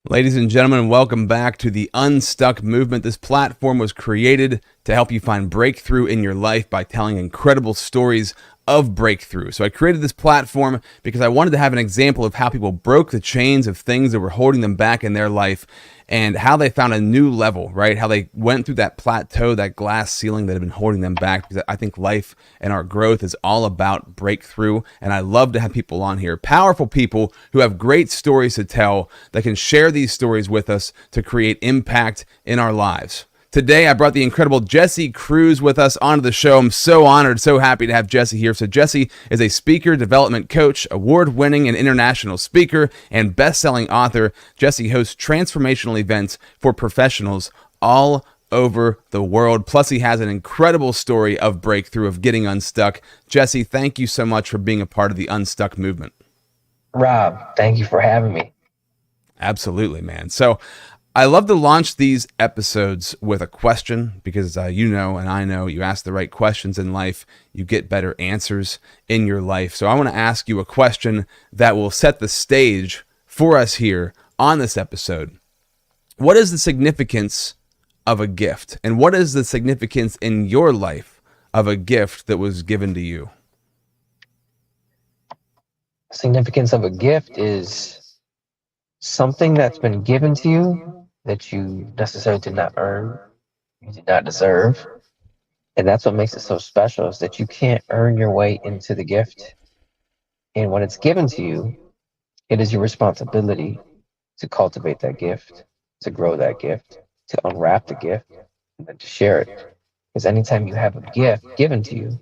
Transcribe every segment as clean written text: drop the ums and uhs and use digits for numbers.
Ladies and gentlemen, welcome back to the Unstuck Movement. This platform was created to help you find breakthrough in your life by telling incredible stories of breakthrough. So I created this platform because I wanted to have an example of how people broke the chains of things that were holding them back in their life and how they found a new level, right? How they went through that plateau, that glass ceiling that had been holding them back. Because I think life and our growth is all about breakthrough. And I love to have people on here, powerful people who have great stories to tell that can share these stories with us to create impact in our lives. Today, I brought the incredible Jesse Cruz with us onto the show. I'm so honored, so happy to have Jesse here. So Jesse is a speaker, development coach, award-winning and international speaker, and best-selling author. Jesse hosts transformational events for professionals all over the world. Plus, he has an incredible story of breakthrough, of getting unstuck. Jesse, thank you so much for being a part of the Unstuck Movement. Rob, thank you for having me. Absolutely, man. So I love to launch these episodes with a question because you know, and I know, you ask the right questions in life, you get better answers in your life. So I want to ask you a question that will set the stage for us here on this episode. What is the significance of a gift? And what is the significance in your life of a gift that was given to you? Significance of a gift is something that's been given to you that you necessarily did not earn, you did not deserve. And that's what makes it so special, is that you can't earn your way into the gift. And when it's given to you, it is your responsibility to cultivate that gift, to grow that gift, to unwrap the gift, and then to share it. Because anytime you have a gift given to you,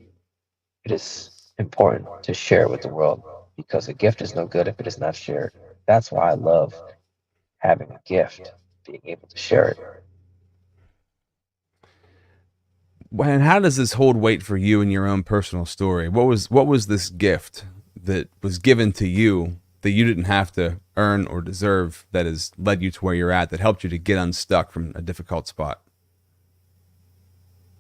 it is important to share it with the world, because a gift is no good if it is not shared. That's why I love having a gift, being able to share it. And how does this hold weight for you in your own personal story? What was this gift that was given to you that you didn't have to earn or deserve, that has led you to where you're at, that helped you to get unstuck from a difficult spot?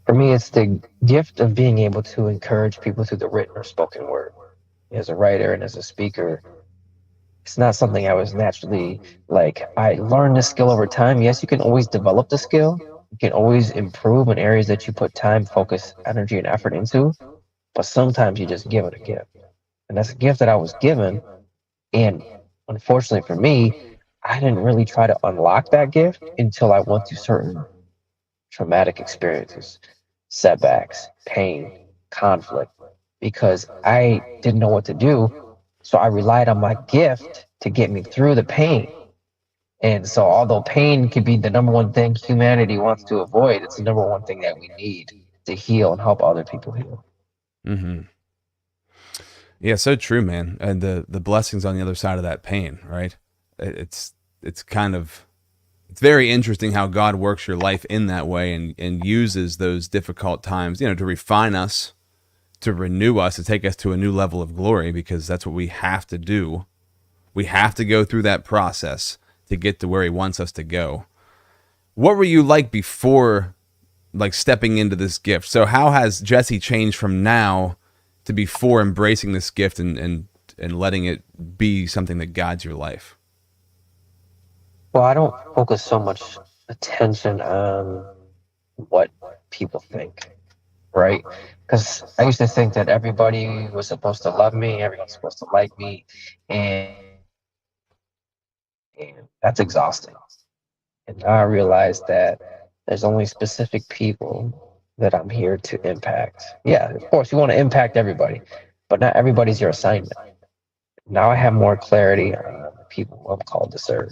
For me, it's the gift of being able to encourage people through the written or spoken word. As a writer and as a speaker, it's not something I was naturally I learned this skill over time. Yes, you can always develop the skill. You can always improve in areas that you put time, focus, energy, and effort into. But sometimes you just give it a gift. And that's a gift that I was given. And unfortunately for me, I didn't really try to unlock that gift until I went through certain traumatic experiences, setbacks, pain, conflict, because I didn't know what to do. So I relied on my gift to get me through the pain. And so although pain could be the number one thing humanity wants to avoid, it's the number one thing that we need to heal and help other people heal. Mm-hmm. Yeah, so true, man. And the blessings on the other side of that pain, right? It's very interesting how God works your life in that way and uses those difficult times, to refine us, to renew us, to take us to a new level of glory, because that's what we have to do. We have to go through that process to get to where he wants us to go. What were you like before, stepping into this gift? So how has Jesse changed from now to before embracing this gift and letting it be something that guides your life? Well, I don't focus so much attention on what people think, right? Because I used to think that everybody was supposed to love me, everyone's supposed to like me, and that's exhausting. And now I realize that there's only specific people that I'm here to impact. Yeah, of course, you want to impact everybody, but not everybody's your assignment. Now I have more clarity on the people who I'm called to serve.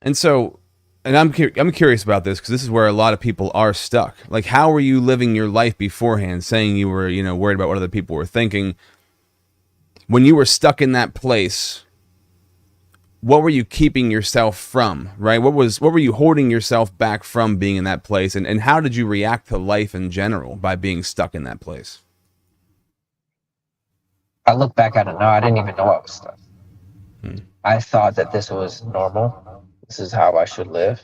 And so, and I'm curious about this, because this is where a lot of people are stuck. How were you living your life beforehand, saying you were, worried about what other people were thinking? When you were stuck in that place, what were you keeping yourself from, right? What were you holding yourself back from being in that place? And how did you react to life in general by being stuck in that place? I look back at it now, I didn't even know I was stuck. Hmm. I thought that this was normal. This is how I should live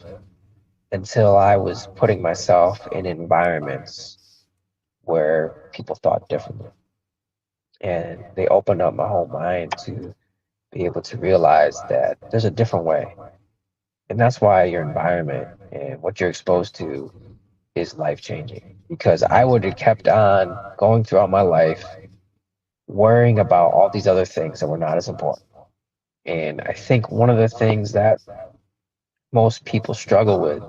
until I was putting myself in environments where people thought differently. And they opened up my whole mind to be able to realize that there's a different way. And that's why your environment and what you're exposed to is life changing. Because I would have kept on going throughout my life worrying about all these other things that were not as important. And I think one of the things that most people struggle with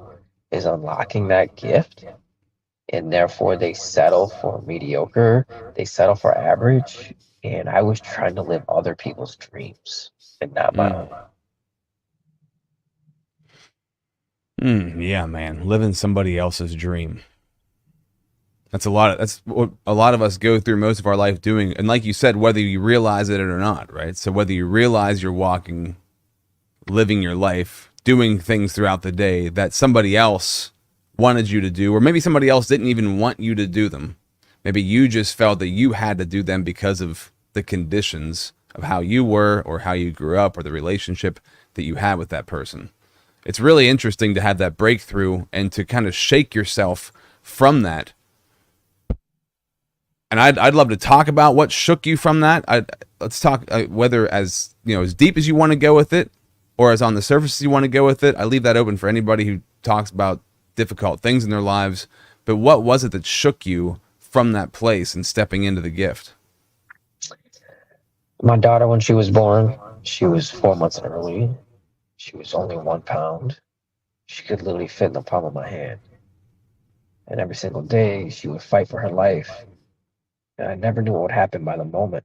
is unlocking that gift. And therefore, they settle for mediocre, they settle for average. And I was trying to live other people's dreams and not my own. Yeah, man, living somebody else's dream. That's what a lot of us go through most of our life doing. And like you said, whether you realize it or not, right? So whether you realize you're walking, living your life, doing things throughout the day that somebody else wanted you to do, or maybe somebody else didn't even want you to do them. Maybe you just felt that you had to do them because of the conditions of how you were or how you grew up or the relationship that you had with that person. It's really interesting to have that breakthrough and to kind of shake yourself from that. And I'd love to talk about what shook you from that. Let's talk whether as as deep as you want to go with it, or as on the surface as you want to go with it. I leave that open for anybody who talks about difficult things in their lives. But what was it that shook you from that place and stepping into the gift? My daughter, when she was born, she was 4 months early. She was only 1 pound. She could literally fit in the palm of my hand. And every single day, she would fight for her life. And I never knew what would happen by the moment.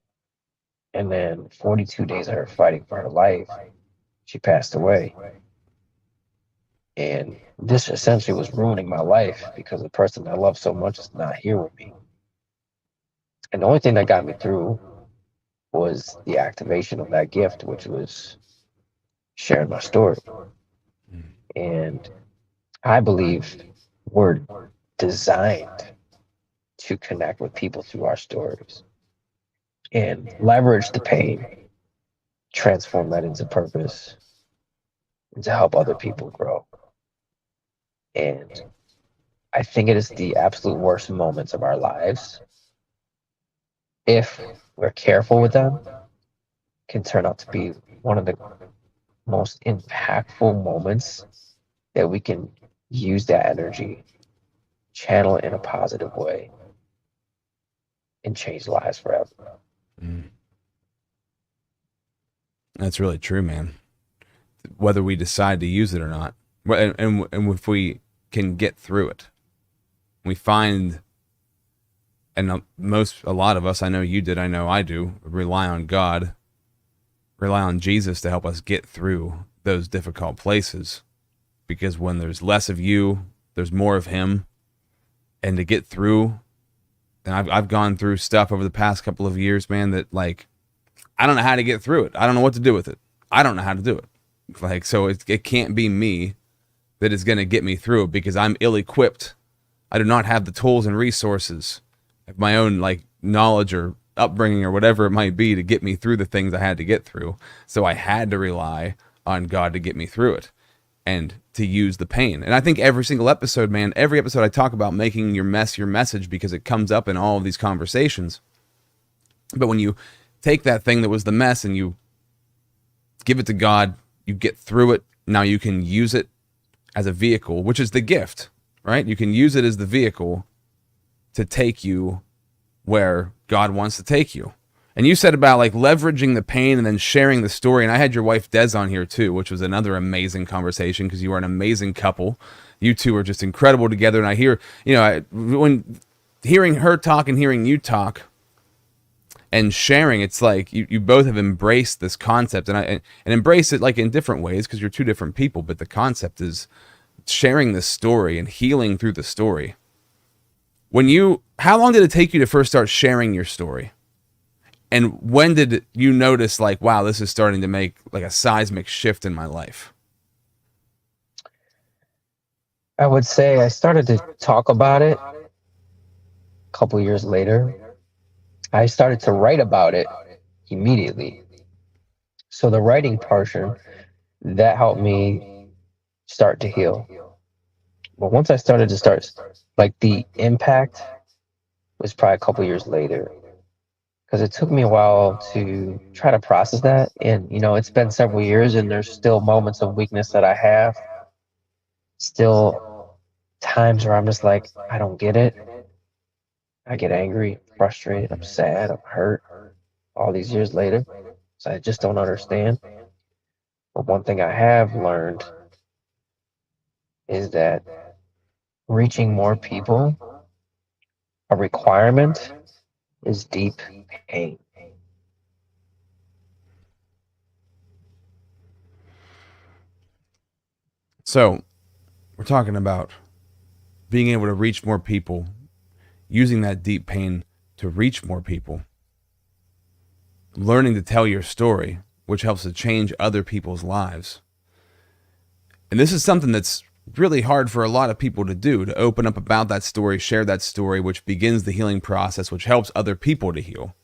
And then 42 days of her fighting for her life, she passed away. And this essentially was ruining my life because the person I love so much is not here with me. And the only thing that got me through was the activation of that gift, which was sharing my story. And I believe we're designed to connect with people through our stories and leverage the pain, transform that into purpose, and to help other people grow. And I think it is the absolute worst moments of our lives, if we're careful with them, can turn out to be one of the most impactful moments that we can use that energy, channel it in a positive way, and change lives forever. That's really true, man. Whether we decide to use it or not, and if we can get through it, we find, and a lot of us, I know you did, I know I do, rely on God, rely on Jesus to help us get through those difficult places. Because when there's less of you, there's more of Him, and to get through. And I've gone through stuff over the past couple of years, man, that like, I don't know how to get through it. I don't know what to do with it. I don't know how to do it. Like, so it can't be me that is going to get me through it because I'm ill-equipped. I do not have the tools and resources of my own like knowledge or upbringing or whatever it might be to get me through the things I had to get through. So I had to rely on God to get me through it and to use the pain. And I think every single episode, man, every episode I talk about making your mess your message because it comes up in all of these conversations. But when you take that thing that was the mess and you give it to God, you get through it. Now you can use it as a vehicle, which is the gift, right? You can use it as the vehicle to take you where God wants to take you. And you said about like leveraging the pain and then sharing the story. And I had your wife Des on here too, which was another amazing conversation because you are an amazing couple. You two are just incredible together. And I hear, when hearing her talk and hearing you talk and sharing, it's like you both have embraced this concept and embrace it like in different ways because you're two different people. But the concept is sharing the story and healing through the story. How long did it take you to first start sharing your story? And when did you notice, like, wow, this is starting to make like a seismic shift in my life? I would say I started to talk about it a couple years later. I started to write about it immediately. So the writing portion, that helped me start to heal. But once I started to start, like the impact was probably a couple years later, because it took me a while to try to process that. And, it's been several years and there's still moments of weakness that I have, still times where I'm just like, I don't get it. I get angry, frustrated, I'm sad, I'm hurt all these years later. So I just don't understand. But one thing I have learned is that reaching more people, a requirement is deep pain. So we're talking about being able to reach more people, using that deep pain to reach more people, learning to tell your story, which helps to change other people's lives. And this is something that's really hard for a lot of people to do, to open up about that story, share that story, which begins the healing process, which helps other people to heal.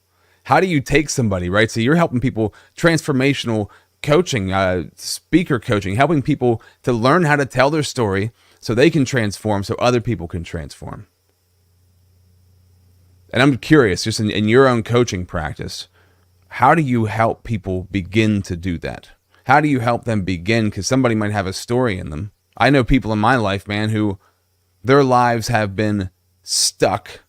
How do you take somebody, right? So you're helping people, transformational coaching, speaker coaching, helping people to learn how to tell their story so they can transform, so other people can transform. And I'm curious, just in your own coaching practice, how do you help people begin to do that? How do you help them begin? Because somebody might have a story in them. I know people in my life, man, who their lives have been stuck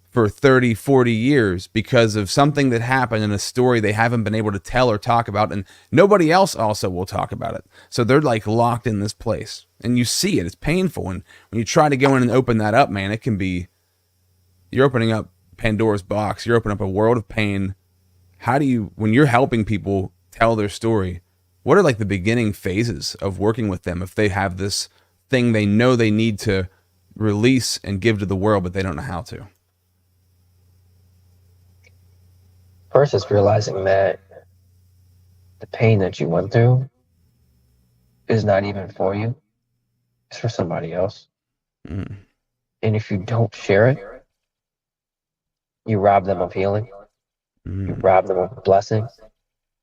for 30, 40 years because of something that happened in a story they haven't been able to tell or talk about, and nobody else also will talk about it. So they're like locked in this place. And you see it, it's painful. And when you try to go in and open that up, man, it can be, you're opening up Pandora's box. You're opening up a world of pain. How do you, when you're helping people tell their story, what are like the beginning phases of working with them if they have this thing they know they need to release and give to the world, but they don't know how to? First is realizing that the pain that you went through is not even for you, it's for somebody else. Mm. And if you don't share it, you rob them of healing, you rob them of blessing,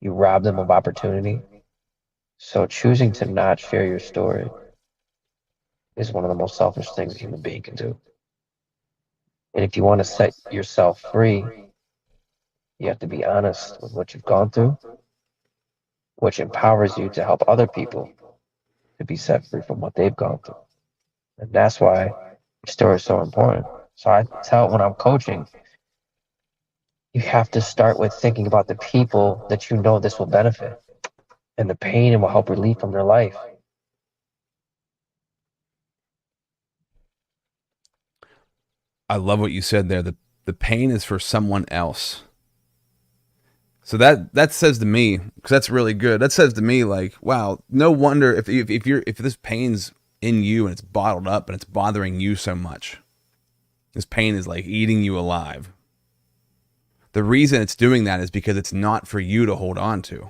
you rob them of opportunity. So choosing to not share your story is one of the most selfish things a human being can do. And if you want to set yourself free, you have to be honest with what you've gone through, which empowers you to help other people to be set free from what they've gone through. And that's why your story is so important. So I tell when I'm coaching, you have to start with thinking about the people that you know this will benefit and the pain it will help relieve from their life. I love what you said there. The pain is for someone else. So that says to me, because that's really good. That says to me, like, wow, no wonder if this pain's in you and it's bottled up and it's bothering you so much. This pain is like eating you alive. The reason it's doing that is because it's not for you to hold on to.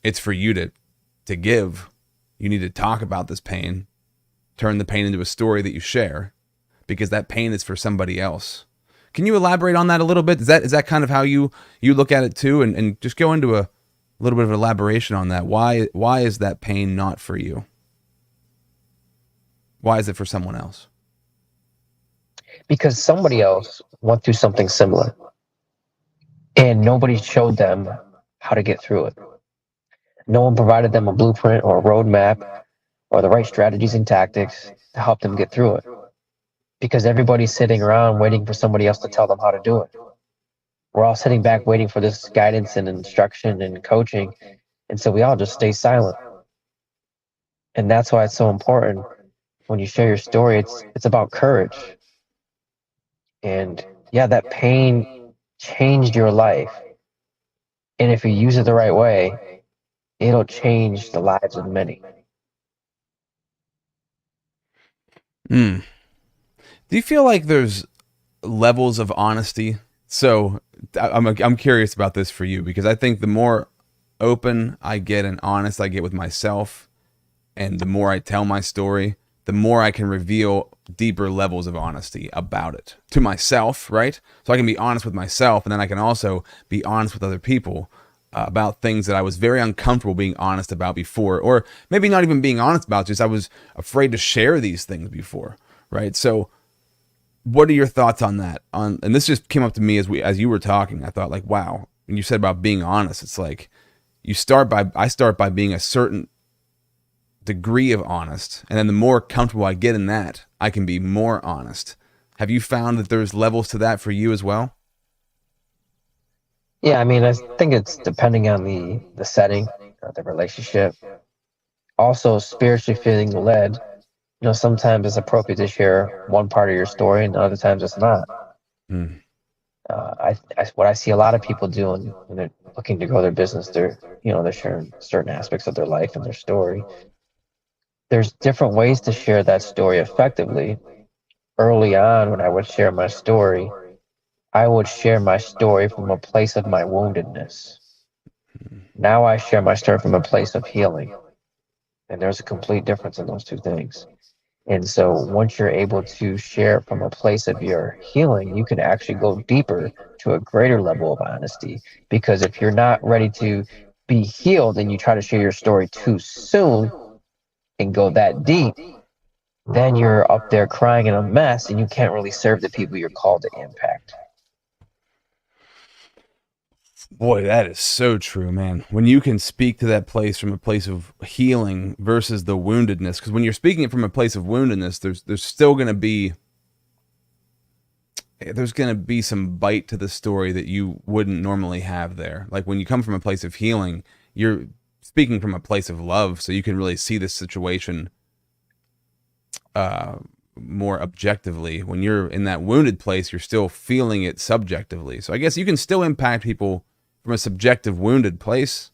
It's for you to give. You need to talk about this pain, turn the pain into a story that you share, because that pain is for somebody else. Can you elaborate on that a little bit? Is that kind of how you look at it too? And just go into a little bit of elaboration on that. Why is that pain not for you? Why is it for someone else? Because somebody else went through something similar and nobody showed them how to get through it. No one provided them a blueprint or a roadmap or the right strategies and tactics to help them get through it. Because everybody's sitting around waiting for somebody else to tell them how to do it. We're all sitting back waiting for this guidance and instruction and coaching. And so we all just stay silent. And that's why it's so important when you share your story, it's about courage. And yeah, that pain changed your life. And if you use it the right way, it'll change the lives of many. Do you feel like there's levels of honesty So I'm curious about this for you, because I think the more open I get and honest I get with myself, and the more I tell my story, the more I can reveal deeper levels of honesty about it to myself, right? So I can be honest with myself, and then I can also be honest with other people about things that I was very uncomfortable being honest about before, or maybe not even being honest about, just I was afraid to share these things before, right? So what are your thoughts on that? And this just came up to me as you were talking. I thought, like, wow, when you said about being honest, it's like I start by being a certain degree of honest, and then the more comfortable I get in that, I can be more honest. Have you found that there's levels to that for you as well? Yeah, I mean, I think it's depending on the setting, the relationship. Also, spiritually feeling led. Sometimes it's appropriate to share one part of your story, and other times it's not. Mm. What I see a lot of people doing when they're looking to grow their business, they're sharing certain aspects of their life and their story. There's different ways to share that story effectively. Early on, when I would share my story, I would share my story from a place of my woundedness. Now I share my story from a place of healing. And there's a complete difference in those two things. And so once you're able to share from a place of your healing, you can actually go deeper to a greater level of honesty. Because if you're not ready to be healed and you try to share your story too soon and go that deep, then you're up there crying in a mess and you can't really serve the people you're called to impact. Boy, that is so true, man. When you can speak to that place from a place of healing versus the woundedness, because when you're speaking it from a place of woundedness, there's still going to be some bite to the story that you wouldn't normally have there. Like when you come from a place of healing, you're speaking from a place of love, so you can really see this situation more objectively. When you're in that wounded place, you're still feeling it subjectively. So I guess you can still impact people from a subjective wounded place,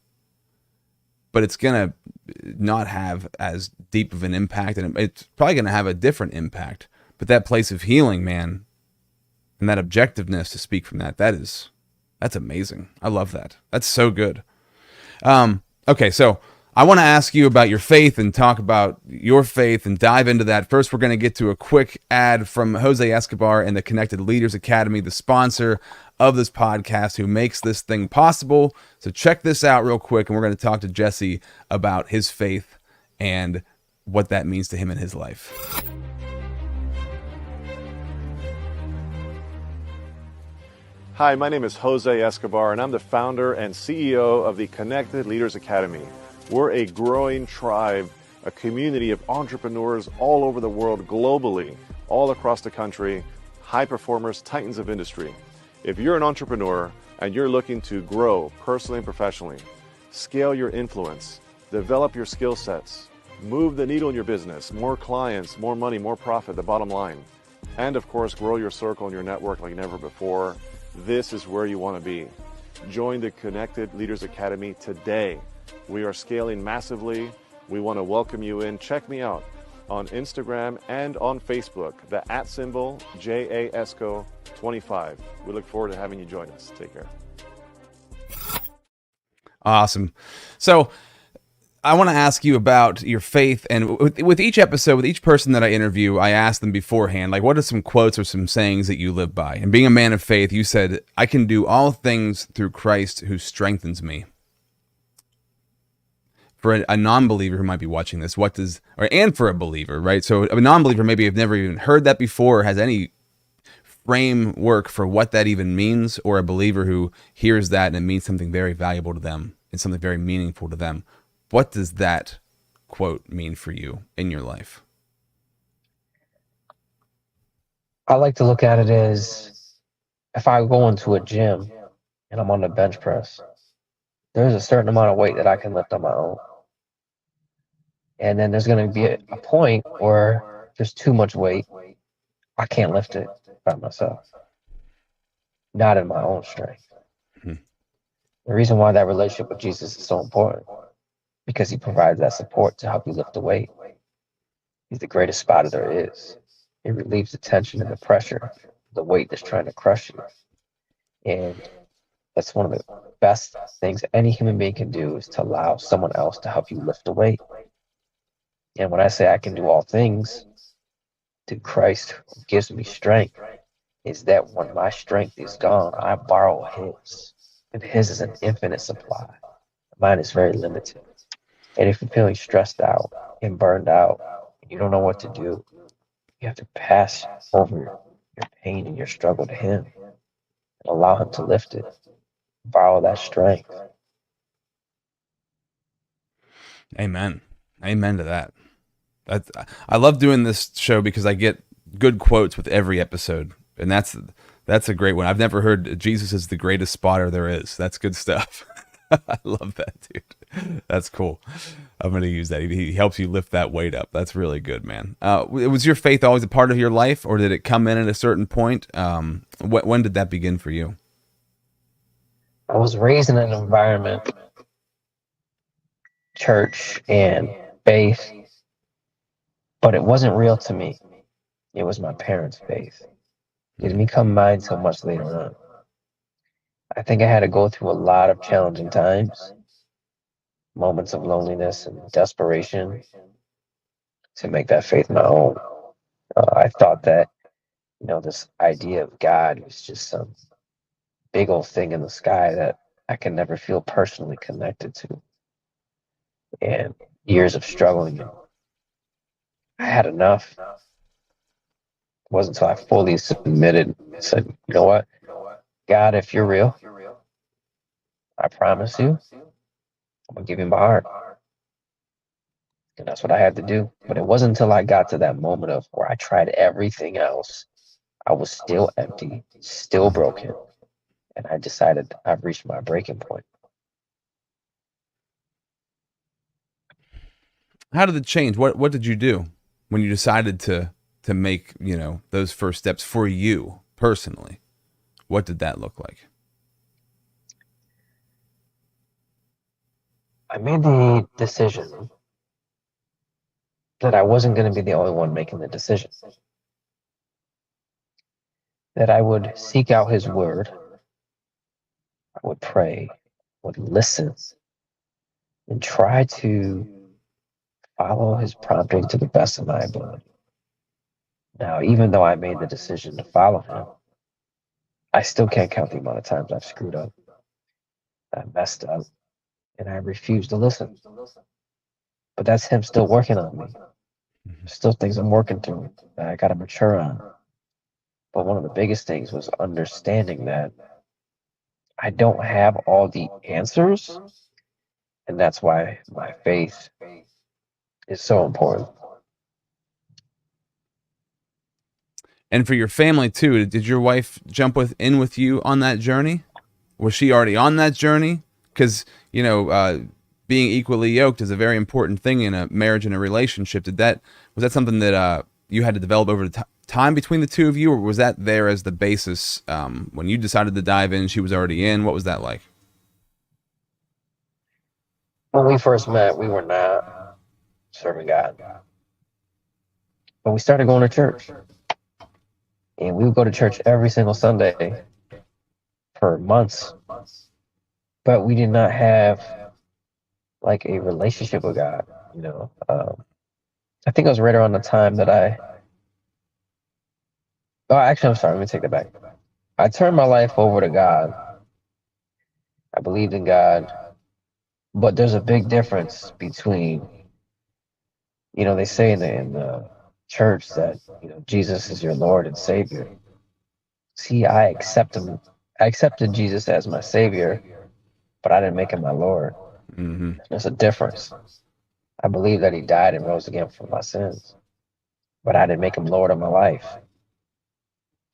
but it's going to not have as deep of an impact, and it's probably going to have a different impact. But that place of healing, man, and that objectiveness to speak from that's amazing. I love that. That's so good. Okay, so I want to ask you about your faith and talk about your faith and dive into that. First, we're going to get to a quick ad from Jose Escobar and the Connected Leaders Academy, the sponsor of this podcast, who makes this thing possible. So check this out real quick, and we're going to talk to Jesse about his faith and what that means to him in his life. Hi, my name is Jose Escobar, and I'm the founder and CEO of the Connected Leaders Academy. We're a growing tribe, a community of entrepreneurs all over the world, globally, all across the country, high performers, titans of industry. If you're an entrepreneur and you're looking to grow personally and professionally, scale your influence, develop your skill sets, move the needle in your business, more clients, more money, more profit, the bottom line, and of course, grow your circle and your network like never before, this is where you want to be. Join the Connected Leaders Academy today. We are scaling massively. We want to welcome you in. Check me out on Instagram and on Facebook, the @ JAESCO25. We look forward to having you join us. Take care. Awesome. So I want to ask you about your faith, and with each episode, with each person that I interview, I ask them beforehand, like, what are some quotes or some sayings that you live by? And being a man of faith, you said, I can do all things through Christ who strengthens me. For a non-believer who might be watching this, and for a believer, right? So a non-believer maybe have never even heard that before, or has any framework for what that even means, or a believer who hears that and it means something very valuable to them and something very meaningful to them. What does that quote mean for you in your life? I like to look at it as, if I go into a gym and I'm on the bench press, there's a certain amount of weight that I can lift on my own. And then there's going to be a point where there's too much weight. I can't lift it by myself, not in my own strength. Mm-hmm. The reason why that relationship with Jesus is so important, because he provides that support to help you lift the weight. He's the greatest spotter there is. He relieves the tension and the pressure, the weight that's trying to crush you. And that's one of the best things any human being can do, is to allow someone else to help you lift a weight. And when I say I can do all things through Christ who gives me strength, is that when my strength is gone, I borrow his. And his is an infinite supply. Mine is very limited. And if you're feeling stressed out and burned out, you don't know what to do, you have to pass over your pain and your struggle to him and allow him to lift it. Borrow that strength. Amen. Amen to that. I love doing this show because I get good quotes with every episode, and that's a great one. I've never heard Jesus is the greatest spotter there is. That's good stuff. I love that, dude. That's cool. I'm going to use that. He helps you lift that weight up. That's really good, man. Was your faith always a part of your life, or did it come in at a certain point? When did that begin for you? I was raised in an environment, church and faith, but it wasn't real to me. It was my parents' faith. It didn't become mine so much later on. I think I had to go through a lot of challenging times, moments of loneliness and desperation, to make that faith my own. I thought that, this idea of God was just some big old thing in the sky that I can never feel personally connected to. And years of struggling, I had enough. It wasn't until I fully submitted and said, you know what, God, if you're real, I promise you, I'm going to give you my heart. And that's what I had to do. But it wasn't until I got to that moment of where I tried everything else, I was still empty, still broken. And I decided I've reached my breaking point. How did it change? What did you do when you decided to make, those first steps for you personally? What did that look like? I made the decision that I wasn't going to be the only one making the decision. That I would seek out his word, I would pray, would listen, and try to follow his prompting to the best of my ability. Now, even though I made the decision to follow him, I still can't count the amount of times I've screwed up, I messed up, and I refused to listen. But that's him still working on me. Still things I'm working through that I got to mature on. But one of the biggest things was understanding that I don't have all the answers, and that's why my faith is so important. And for your family too, did your wife jump in with you on that journey? Was she already on that journey? Because being equally yoked is a very important thing in a marriage and a relationship. Was that something that you had to develop over time between the two of you, or was that there as the basis when you decided to dive in? She was already in. What was that like? When we first met, we were not serving God, but we started going to church, and we would go to church every single Sunday for months, but we did not have like a relationship with God. I think it was right around the time that actually, I'm sorry, let me take that back. I turned my life over to God. I believed in God, but there's a big difference between, they say in the church that, Jesus is your Lord and Savior. See, I accepted Jesus as my Savior, but I didn't make him my Lord. Mm-hmm. There's a difference. I believe that he died and rose again for my sins, but I didn't make him Lord of my life.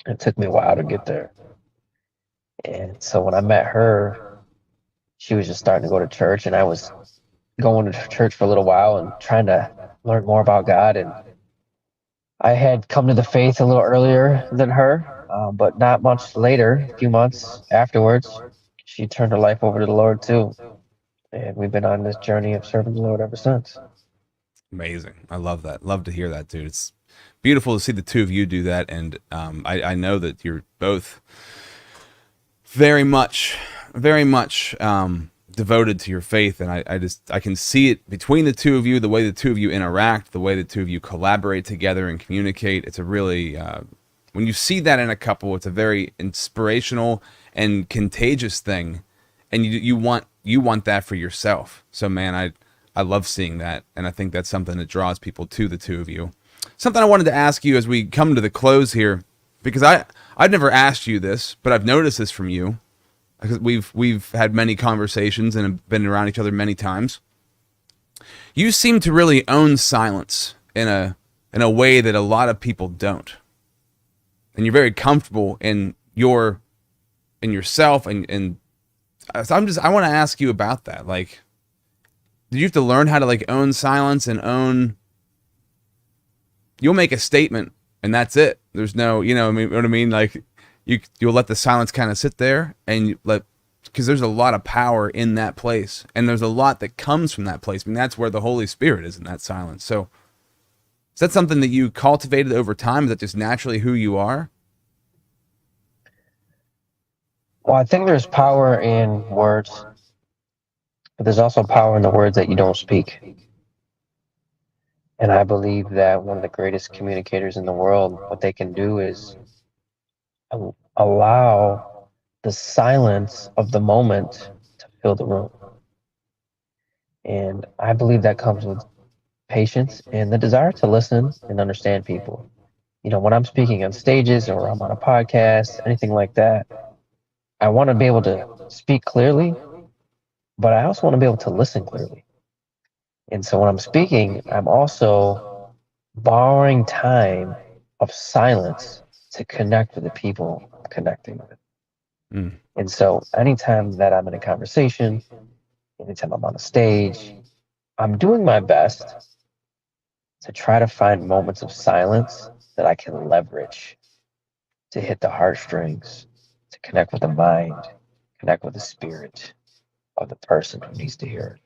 It took me a while to get there. And so when I met her, she was just starting to go to church, and I was going to church for a little while and trying to learn more about God. And I had come to the faith a little earlier than her, but not much later, a few months afterwards, she turned her life over to the Lord too. And we've been on this journey of serving the Lord ever since. Amazing. I love that. Love to hear that, dude. It's beautiful to see the two of you do that. And I know that you're both very much devoted to your faith, and I can see it between the two of you, the way the two of you interact, the way the two of you collaborate together and communicate. It's a really when you see that in a couple, it's a very inspirational and contagious thing, and you want that for yourself. So man, I love seeing that, and I think that's something that draws people to the two of you. Something I wanted to ask you as we come to the close here, because I've never asked you this, but I've noticed this from you, because we've had many conversations and have been around each other many times. You seem to really own silence in a way that a lot of people don't, and you're very comfortable in yourself, and so I want to ask you about that. Like, did you have to learn how to like own silence and own? You'll make a statement and that's it. There's no, I mean, what I mean? Like you'll let the silence kind of sit there and because there's a lot of power in that place, and there's a lot that comes from that place. I mean, that's where the Holy Spirit is, in that silence. So is that something that you cultivated over time? Is that just naturally who you are? Well, I think there's power in words, but there's also power in the words that you don't speak. And I believe that one of the greatest communicators in the world, what they can do is allow the silence of the moment to fill the room. And I believe that comes with patience and the desire to listen and understand people. When I'm speaking on stages or I'm on a podcast, anything like that, I want to be able to speak clearly, but I also want to be able to listen clearly. And so when I'm speaking, I'm also borrowing time of silence to connect with the people I'm connecting with. Mm. And so anytime that I'm in a conversation, anytime I'm on a stage, I'm doing my best to try to find moments of silence that I can leverage to hit the heartstrings, to connect with the mind, connect with the spirit of the person who needs to hear it.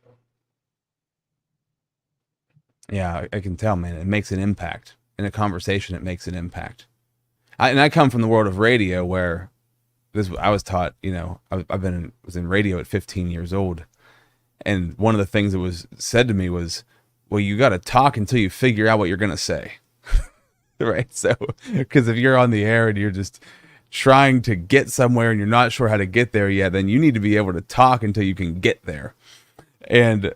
Yeah, I can tell, man. It makes an impact. In a conversation, it makes an impact. I come from the world of radio, where I was taught, I was in radio at 15 years old. And one of the things that was said to me was, well, you got to talk until you figure out what you're going to say. Right? So, because if you're on the air and you're just trying to get somewhere and you're not sure how to get there yet, then you need to be able to talk until you can get there. And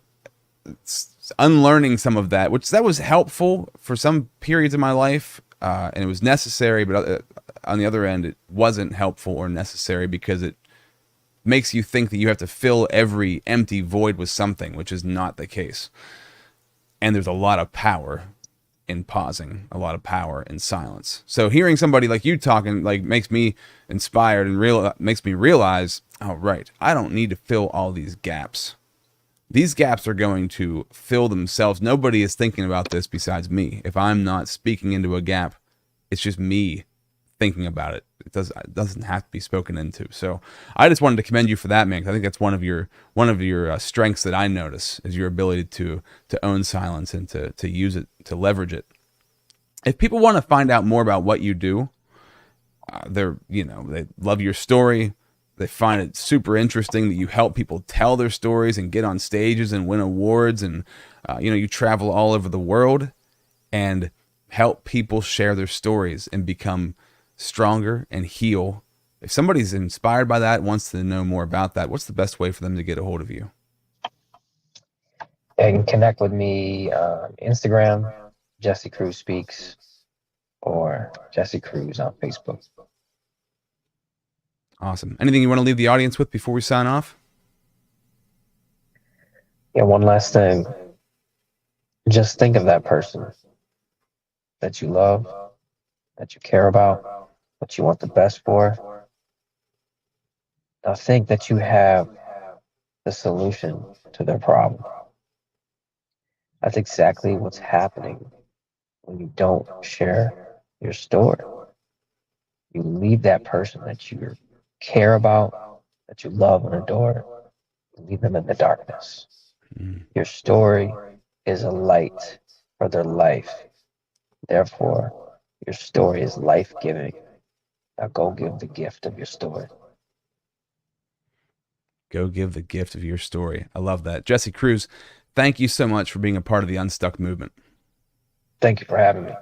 unlearning some of that, which that was helpful for some periods of my life, and it was necessary, but on the other end, it wasn't helpful or necessary, because it makes you think that you have to fill every empty void with something, which is not the case. And there's a lot of power in pausing, a lot of power in silence. So hearing somebody like you talking makes me inspired and makes me realize, oh, right, I don't need to fill all these gaps. These gaps are going to fill themselves. Nobody is thinking about this besides me. If I'm not speaking into a gap, it's just me thinking about it. It doesn't have to be spoken into. So I just wanted to commend you for that, man, because I think that's one of your strengths that I notice, is your ability to own silence and to use it, to leverage it. If people want to find out more about what you do, they love your story. They find it super interesting that you help people tell their stories and get on stages and win awards. And, you travel all over the world and help people share their stories and become stronger and heal. If somebody's inspired by that, wants to know more about that, what's the best way for them to get a hold of you? You can connect with me on Instagram, Jesse Cruz Speaks, or Jesse Cruz on Facebook. Awesome. Anything you want to leave the audience with before we sign off? Yeah, one last thing. Just think of that person that you love, that you care about, what you want the best for. Now think that you have the solution to their problem. That's exactly what's happening when you don't share your story. You leave that person that you care about, that you love and adore, you leave them in the darkness. Your story is a light for their life. Therefore, your story is life-giving. Now go give the gift of your story. Go give the gift of your story. I love that. Jesse Cruz, thank you so much for being a part of the Unstuck movement. Thank you for having me.